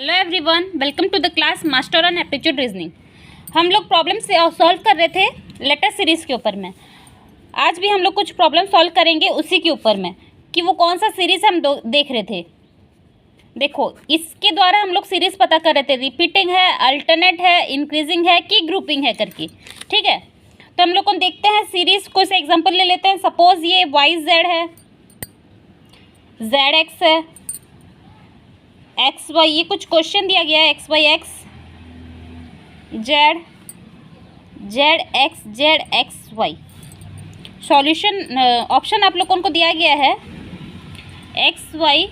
Hello everyone, welcome to the class master on aptitude reasoning. हम लोग problem से solve कर रहे थे लेटर सीरीज़ के ऊपर में। आज भी हम लोग कुछ प्रॉब्लम सॉल्व करेंगे उसी के ऊपर में कि वो कौन सा सीरीज़ हम देख रहे थे। देखो, इसके द्वारा हम लोग सीरीज़ पता कर रहे थे, रिपीटिंग है, अल्टरनेट है, इंक्रीजिंग है कि ग्रुपिंग है करके। ठीक है, तो हम लोग को देखते हैं सीरीज़ को से एग्जाम्पल ले लेते हैं। सपोज ये YZ है, ZX है, XY, ये कुछ क्वेश्चन दिया गया है, XYX, ZX, ZXY। Solution option आप लोगों को दिया गया है XY,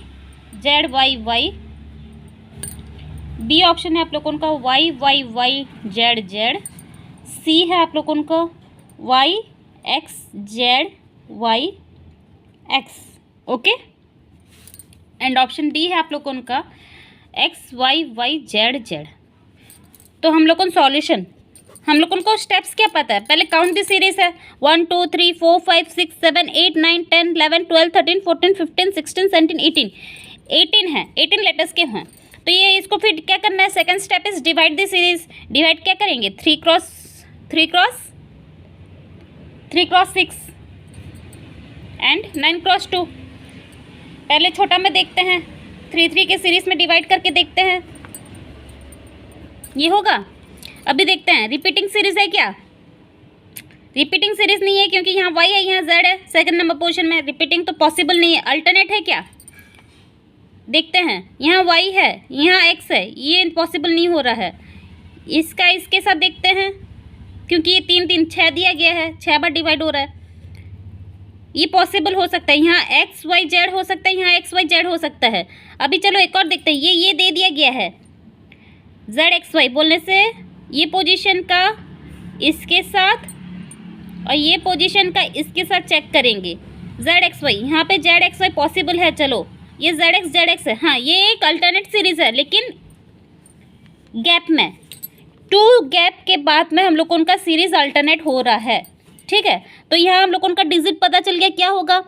ZYY। बी ऑप्शन है आप लोगों का YYY, ZZ। सी है आप लोगों का YX, ZYX। Okay, and option D है आप लोगों का XYY, ZZ। तो हम लोगों को सॉल्यूशन, हम लोगों को स्टेप्स क्या पता है, पहले काउंट दी सीरीज है 1 2 3 4 5 6 7 8 9 10 11 12 13 14 15 16 17 18 18 है, 18 लेटर्स के हैं। तो ये इसको फिर क्या करना है, second step is divide the series. Divide क्या करेंगे, 3 क्रॉस 6 एंड 9 क्रॉस 2। पहले छोटा में देखते हैं, 3 3 के सीरीज में डिवाइड करके देखते हैं, ये होगा। अभी देखते हैं रिपीटिंग सीरीज है क्या। रिपीटिंग सीरीज नहीं है क्योंकि यहाँ Y है, यहाँ Z है सेकंड नंबर पोजीशन में। रिपीटिंग तो पॉसिबल नहीं है। अल्टरनेट है क्या, देखते हैं। यहाँ Y है, यहाँ X है, ये पॉसिबल नहीं हो रहा है। इसका इसके साथ देखते हैं क्योंकि ये 3 3 6 दिया गया है, 6 बार डिवाइड हो रहा है, ये पॉसिबल हो सकता है। यहाँ XYZ हो सकता है, यहाँ XYZ हो सकता है। अभी चलो एक और देखते हैं। ये दे दिया गया है ZXY बोलने से ये पोजीशन का इसके साथ और ये पोजीशन का इसके साथ चेक करेंगे। ZXY, यहाँ पे ZXY पॉसिबल है। चलो ये ZX है, हाँ ये एक अल्टरनेट सीरीज है, लेकिन गैप में 2 गैप के बाद में हम लोग उनका सीरीज अल्टरनेट हो रहा है। ठीक है, तो यहाँ हम लोग उनका डिजिट पता चल गया, क्या होगा।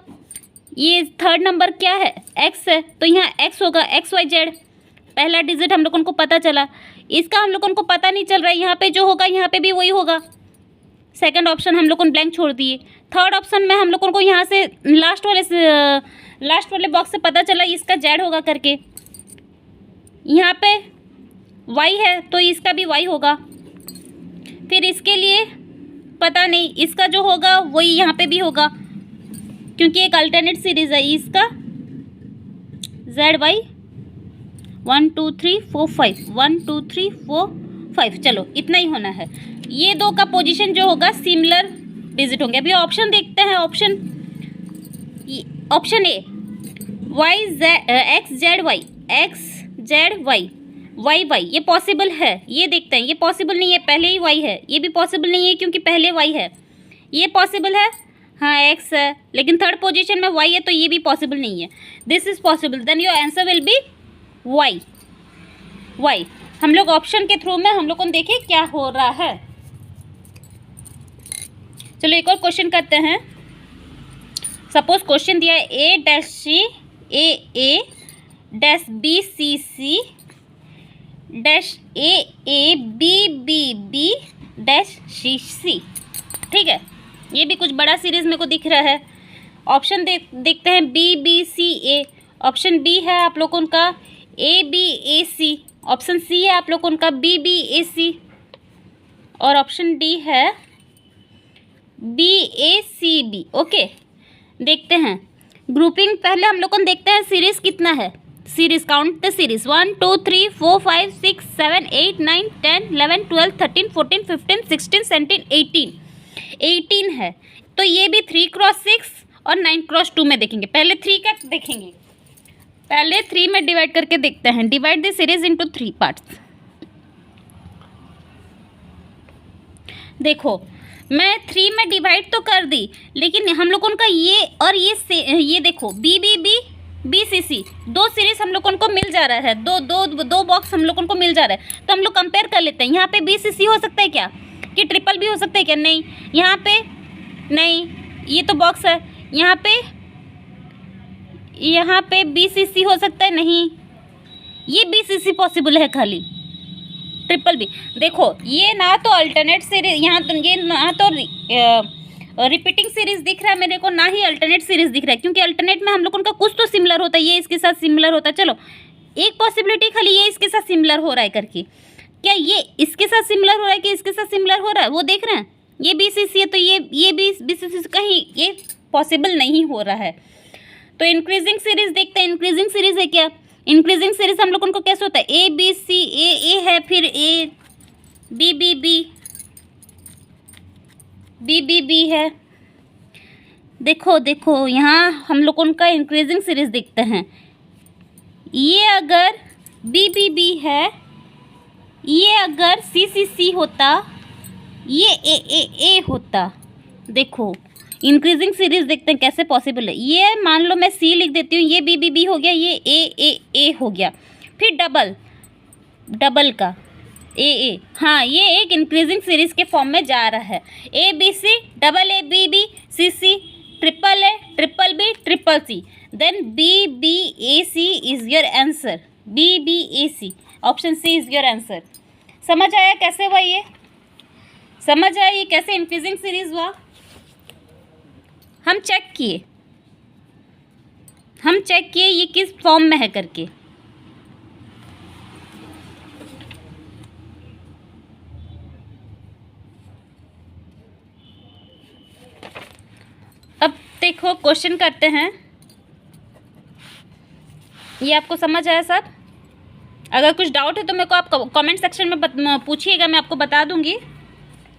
ये थर्ड नंबर क्या है, X है, तो यहाँ X होगा, XYZ। पहला डिजिट हम लोग उनको पता चला। इसका हम लोग उनको पता नहीं चल रहा है, यहाँ पे जो होगा यहाँ पे भी वही होगा। सेकंड ऑप्शन हम लोग ब्लैंक छोड़ दिए। थर्ड ऑप्शन में हम लोगों को यहाँ से लास्ट वाले बॉक्स से पता चला इसका Z होगा करके। यहाँ पे Y है तो इसका भी Y होगा। फिर इसके लिए पता नहीं, इसका जो होगा वही यहाँ पे भी होगा क्योंकि एक अल्टरनेट सीरीज है। इसका ZY 1 2 3 4 5 1 2 3 4 5, चलो इतना ही होना है। ये दो का पोजीशन जो होगा सिमिलर डिजिट होंगे। अभी ऑप्शन देखते हैं। ऑप्शन ए XZY YY, ये पॉसिबल है, ये देखते हैं। ये पॉसिबल नहीं है, पहले ही Y है। ये भी पॉसिबल नहीं है क्योंकि पहले Y है। ये पॉसिबल है, हाँ X है, लेकिन थर्ड पोजीशन में Y है तो ये भी पॉसिबल नहीं है। This is possible, then your answer will be Y। हम लोग ऑप्शन के थ्रू में हम लोग को देखें क्या हो रहा है। चलो एक और क्वेश्चन करते हैं। सपोज क्वेश्चन दिया है A-C A-A-B-C-C -A-A-B-B-B-C-C। ठीक है, ये भी कुछ बड़ा सीरीज मेरे को दिख रहा है। ऑप्शन देखते हैं B-B-C-A। ऑप्शन बी है आप लोगों का A-B-A-C। ऑप्शन सी है आप लोगों का B-B-A-C और ऑप्शन डी है B-A-C-B। ओके, देखते हैं ग्रुपिंग। पहले हम लोग देखते हैं सीरीज कितना है। सीरीज काउंट द सीरीज 1 2 3 4 5 6 7 8 9 10 11 12 13 14 15 16 17 18 है। तो ये भी 3 क्रॉस 6 और 9 क्रॉस 2 में देखेंगे। पहले 3 का देखेंगे, पहले 3 में डिवाइड करके देखते हैं। Divide the series into 3 parts. देखो मैं 3 में डिवाइड तो कर दी, लेकिन हम लोगों का ये और ये देखो BBB-BCC 2 सीरीज हम लोगों को मिल जा रहा है। दो बॉक्स हम लोगों को मिल जा रहा है। तो हम लोग कंपेयर कर लेते हैं। यहाँ पे BCC हो सकता है क्या, कि ट्रिपल भी हो सकता है क्या, नहीं। यहाँ पे नहीं, ये तो बॉक्स है। यहाँ पे BCC हो सकता है, नहीं। ये BCC पॉसिबल है खाली, ट्रिपल बी। देखो ये ना तो अल्टरनेट सीरीज, यहाँ तो ये ना तो रिपीटिंग सीरीज दिख रहा है मेरे को, ना ही अल्टरनेट सीरीज दिख रहा है, क्योंकि अल्टरनेट में हम लोगों का कुछ तो सिमिलर होता है, ये इसके साथ सिमिलर होता है। चलो एक पॉसिबिलिटी खाली ये इसके साथ सिमिलर हो रहा है करके, क्या ये इसके साथ सिमिलर हो रहा है कि इसके साथ सिमिलर हो रहा है, वो देख रहे हैं। ये BCC है तो ये भी BCC कहीं ये पॉसिबल नहीं हो रहा है। तो इंक्रीजिंग सीरीज देखते हैं, इंक्रीजिंग सीरीज है क्या। इंक्रीजिंग सीरीज हम लोगों को कैसे होता है, ABC, A है, फिर A, B है। देखो देखो यहाँ हम लोगों का इंक्रीजिंग सीरीज देखते हैं, ये अगर B है, ये अगर C होता, ये A होता। देखो इंक्रीजिंग सीरीज देखते हैं कैसे पॉसिबल है। ये मान लो मैं C लिख देती हूँ, ये B हो गया, ये A हो गया, फिर डबल का A। हाँ ये एक इंक्रीजिंग सीरीज के फॉर्म में जा रहा है। ABC, double A, B, CC, triple A, triple B, triple C, then BBAC is your answer. BBAC option C is your answer. समझ आया कैसे हुआ ये, समझ आया ये कैसे इंक्रीजिंग सीरीज हुआ। हम चेक किए ये किस फॉर्म में है करके। अब देखो क्वेश्चन करते हैं, ये आपको समझ आया सब। अगर कुछ डाउट है तो मेरे को आप कमेंट सेक्शन में पूछिएगा, मैं आपको बता दूंगी,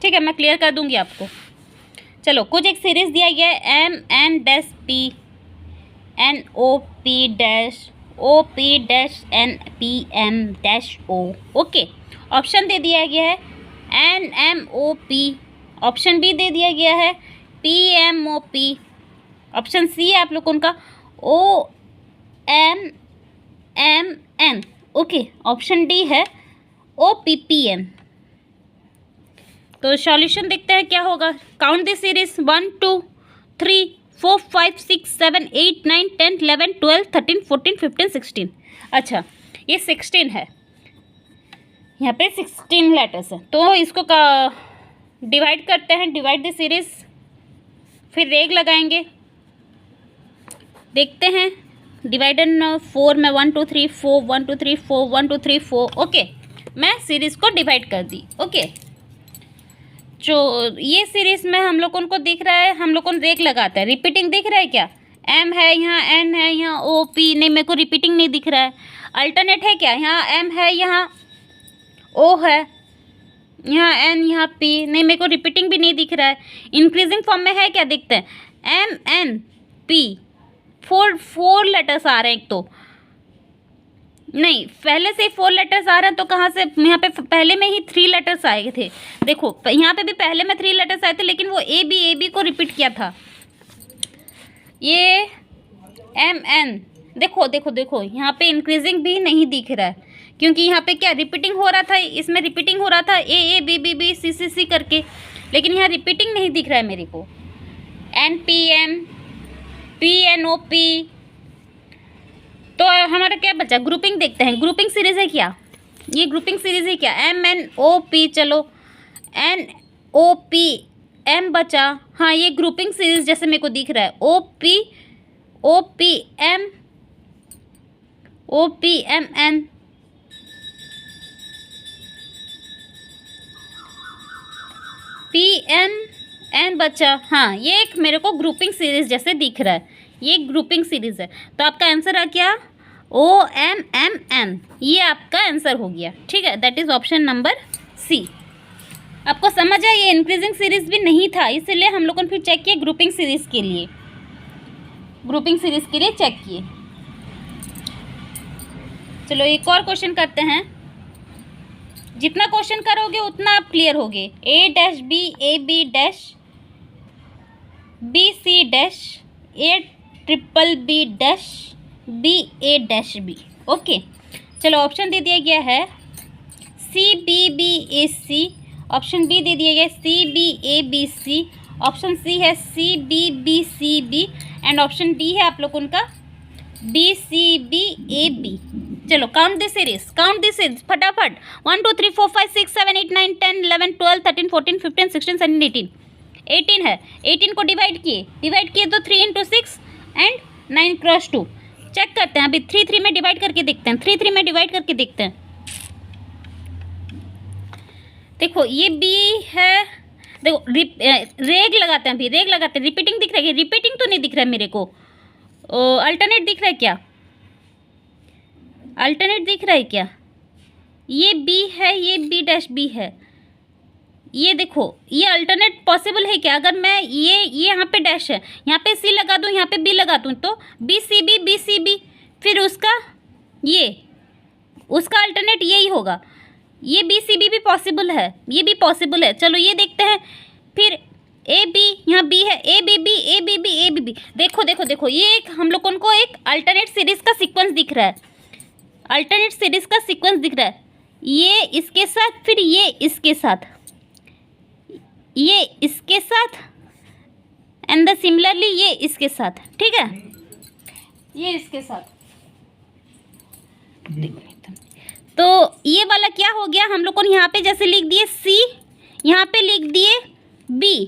ठीक है, मैं क्लियर कर दूंगी आपको। चलो कुछ एक सीरीज दिया गया है MN-P NOP-OP-NPM-O। ओके, ऑप्शन दे दिया गया है NMOP, ऑप्शन B दे दिया गया है PMOP, ऑप्शन C है आप लोगों का OMMN। ओके, ऑप्शन D है OPPN। तो सॉल्यूशन देखते हैं क्या होगा। Count the series 1 2 3 4 5 6 7 8 9 10 11 12 13 14 15 16। अच्छा ये 16 है, यहाँ पे 16 लेटर्स हैं, तो इसको डिवाइड करते हैं, डिवाइड द सीरीज, फिर रेग लगाएंगे, देखते हैं। डिवाइडेड 4 में 1 2 3 4 1 2 3 4 1 2 3 4। ओके, मैं सीरीज को डिवाइड कर दी। ओके, जो ये सीरीज में हम लोगों को दिख रहा है, हम लोग को रेग लगाता है, रिपीटिंग दिख रहा है क्या, M है यहाँ, N है यहाँ, OP नहीं, मेरे को रिपीटिंग नहीं दिख रहा है। अल्टरनेट है क्या, यहाँ M है, यहाँ O है, यहाँ N, यहाँ P नहीं, मेरे को रिपीटिंग भी नहीं दिख रहा है। इंक्रीजिंग फॉर्म में है क्या, देखते हैं MNP, फोर लेटर्स आ रहे हैं। एक तो नहीं, पहले से ही 4 लेटर्स आ रहे हैं, तो कहाँ से, यहाँ पे पहले में ही 3 लेटर्स आए थे। देखो यहाँ पे भी पहले में 3 लेटर्स आए थे, लेकिन वो AB को रिपीट किया था। ये MN, देखो देखो देखो यहाँ पे इंक्रीजिंग भी नहीं दिख रहा है, क्योंकि यहाँ पे क्या रिपीटिंग हो रहा था, इसमें रिपीटिंग हो रहा था A B C करके, लेकिन यहाँ रिपीटिंग नहीं दिख रहा है मेरे को। NPM PNOP, तो हमारा क्या बचा, ग्रुपिंग देखते हैं। ग्रुपिंग सीरीज है क्या, ये ग्रुपिंग सीरीज है क्या, MNOP, चलो NOPM बचा। हाँ ये ग्रुपिंग सीरीज जैसे मेरे को दिख रहा है, OPMN PMN बचा। हाँ ये एक मेरे को ग्रुपिंग सीरीज जैसे दिख रहा है, ये ग्रुपिंग सीरीज है। तो आपका आंसर आ क्या, OMMN, ये आपका आंसर हो गया, ठीक है, that is option number C। आपको समझ आया, ये इंक्रीजिंग सीरीज भी नहीं था, इसलिए हम लोगों ने फिर चेक किया ग्रुपिंग सीरीज के लिए, ग्रुपिंग सीरीज के लिए चेक किए। चलो एक और क्वेश्चन करते हैं, जितना क्वेश्चन करोगे उतना आप क्लियर होगे। A-B AB- BC- A-BB-B okay, चलो ऑप्शन दे दिया गया है CBBAC, ऑप्शन बी दे दिया गया है CBABC, ऑप्शन सी है CBBCB एंड ऑप्शन डी है आप लोगों का BCBAB। चलो काउंट दिस सीरीज फटाफट। 1 2 3 4 5 6 7 8 9 10 11 12 13 14 15 16 17 18 18 है। 18 को डिवाइड किए तो 3 × 6 एंड 9 × 2। चेक करते हैं अभी 3 3 में डिवाइड करके देखते हैं। 3 3 में डिवाइड करके देखते हैं। देखो ये बी है, देखो रेग लगाते हैं, अभी रेग लगाते हैं। रिपीटिंग दिख रहा है? रिपीटिंग तो नहीं दिख रहा है मेरे को। अल्टरनेट दिख रहा है क्या? अल्टरनेट दिख रहा है क्या? ये बी है, ये बी डैश बी है। ये देखो ये अल्टरनेट पॉसिबल है क्या? अगर मैं ये यहाँ पे डैश है, यहाँ पे सी लगा दूँ, यहाँ पे बी लगा दूँ, तो बी सी बी, फिर उसका उसका अल्टरनेट यही होगा। ये बी सी बी भी पॉसिबल है, ये भी पॉसिबल है। चलो ये देखते हैं। फिर ए बी, यहाँ बी है, A B B A B B A B B. देखो ये एक हम लोगों को एक अल्टरनेट सीरीज का सीक्वेंस दिख रहा है। अल्टरनेट सीरीज का सीक्वेंस दिख रहा है। ये इसके साथ, फिर ये इसके साथ, ये इसके साथ, एंड द सिमिलरली ये इसके साथ। ठीक है, ये इसके साथ। तो ये वाला क्या हो गया? हम लोगों ने यहाँ पे जैसे लिख दिए सी, यहाँ पे लिख दिए बी,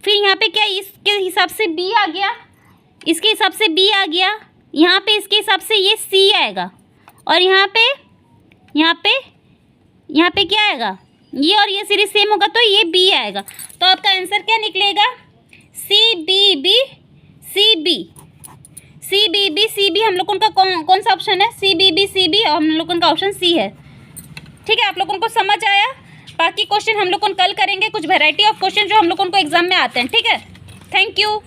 फिर यहाँ पे क्या इसके हिसाब से बी आ गया, इसके हिसाब से बी आ गया, यहाँ पे इसके हिसाब से ये सी आएगा, और यहाँ पे क्या आएगा? ये और ये सीरीज सेम होगा तो ये बी आएगा। तो आपका आंसर क्या निकलेगा? C B B C B, C B B C B. हम लोगों का कौन सा ऑप्शन है? C B B C B, और हम लोगों का ऑप्शन सी है। ठीक है, आप लोगों को समझ आया? बाकी क्वेश्चन हम लोग कल करेंगे, कुछ वैरायटी ऑफ क्वेश्चन जो हम लोगों को एग्जाम में आते हैं। ठीक है, थैंक यू।